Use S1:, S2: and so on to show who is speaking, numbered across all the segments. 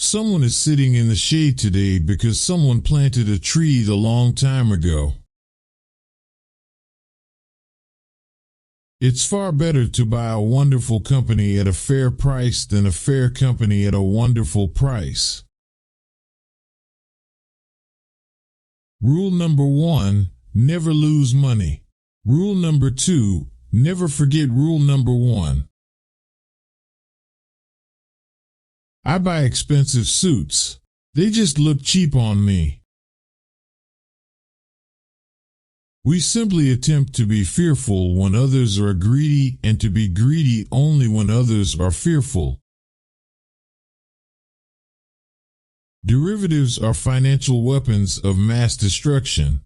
S1: Someone is sitting in the shade today because someone planted a tree a long time ago. It's far better to buy a wonderful company at a fair price than a fair company at a wonderful price. Rule number 1, never lose money. Rule number 2, never forget rule number 1. I buy expensive suits. They just look cheap on me. We simply attempt to be fearful when others are greedy and to be greedy only when others are fearful. Derivatives are financial weapons of mass destruction.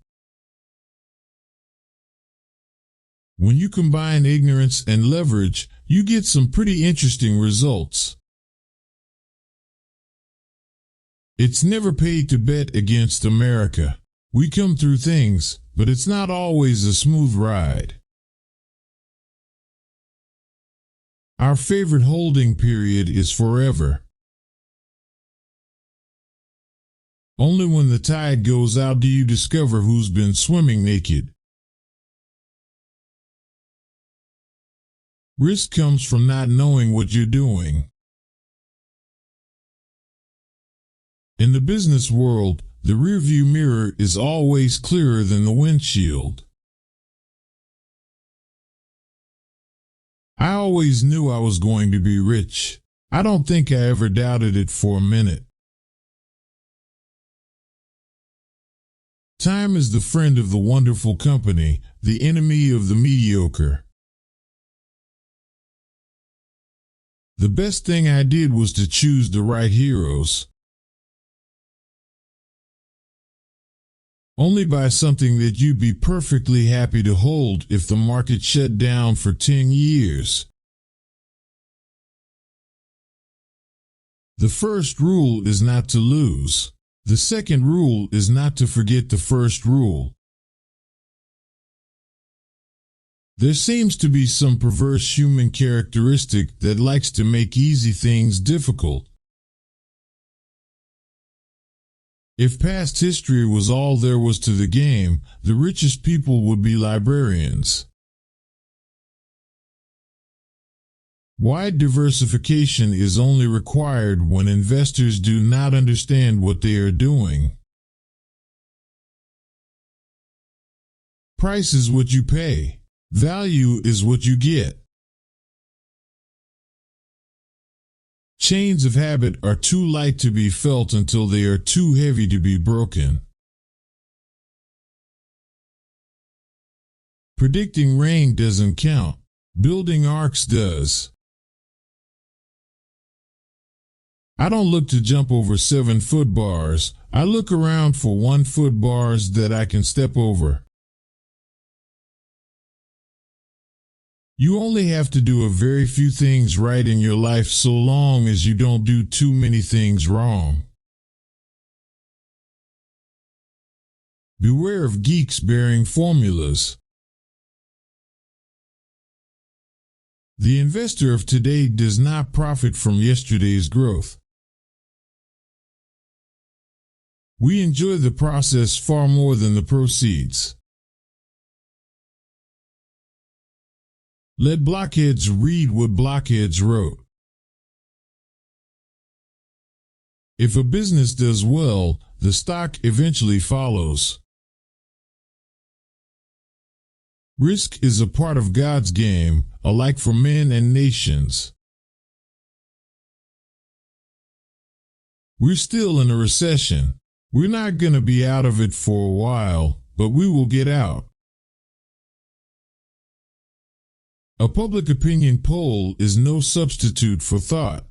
S1: When you combine ignorance and leverage, you get some pretty interesting results. It's never paid to bet against America. We come through things, but it's not always a smooth ride. Our favorite holding period is forever. Only when the tide goes out do you discover who's been swimming naked. Risk comes from not knowing what you're doing. In the business world, the rearview mirror is always clearer than the windshield. I always knew I was going to be rich. I don't think I ever doubted it for a minute. Time is the friend of the wonderful company, the enemy of the mediocre. The best thing I did was to choose the right heroes. Only buy something that you'd be perfectly happy to hold if the market shut down for 10 years. The first rule is not to lose. The second rule is not to forget the first rule. There seems to be some perverse human characteristic that likes to make easy things difficult. If past history was all there was to the game, the richest people would be librarians. Wide diversification is only required when investors do not understand what they are doing. Price is what you pay. Value is what you get. Chains of habit are too light to be felt until they are too heavy to be broken. Predicting rain doesn't count. Building arks does. I don't look to jump over 7-foot bars. I look around for 1-foot bars that I can step over. You only have to do a very few things right in your life so long as you don't do too many things wrong. Beware of geeks bearing formulas. The investor of today does not profit from yesterday's growth. We enjoy the process far more than the proceeds. Let blockheads read what blockheads wrote. If a business does well, the stock eventually follows. Risk is a part of God's game, alike for men and nations. We're still in a recession. We're not going to be out of it for a while, but we will get out. A public opinion poll is no substitute for thought.